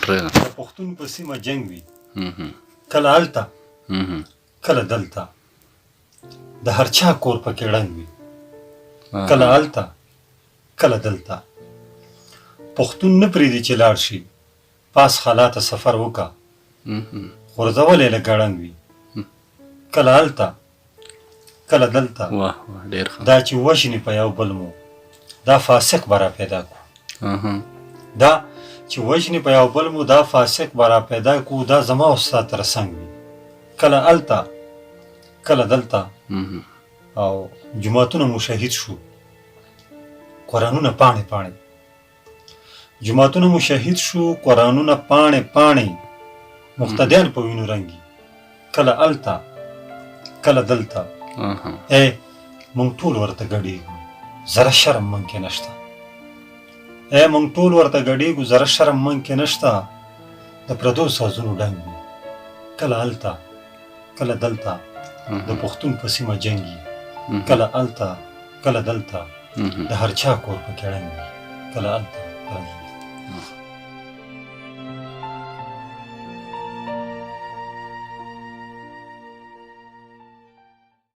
د پښتون په سیمه جنګ وي کله هلته کله دلته د هر چا کور پکې ړنګ وي کله هلته کله دلته پښتون نه پرېږدي چې لاړ شي پاس خلاته سفر وکړه غورځولی له ګړنګ وي کله هلته کله دلته دا چې وژني په یو بل مو دا فاسق به را پیدا کړو دا چې وژني په یو بل مو دا فاسق به را پیدا کړو دا زما او ستا تر څنګ وي کله هلته کله دلته او جوماتونه مو شهید شو قرآنونه پاڼې پاڼې جوماتونه مو شهید شو قرآنونه پاڼې پاڼې مقتدیان په وینو رنګي کله هلته کله دلته ای مونږ ټول ورته ګډېږو ذره شرم من کې نشته ای مونږ ټول ورته ګډېږو ذره شرم من کې نشته د پردو سازونو ډنګ وي کله هلته کله دلته د پښتون په سیمه جنګي کله هلته کله دلته د هر چا کور پکې ړنګ وي کله هلته کله دلته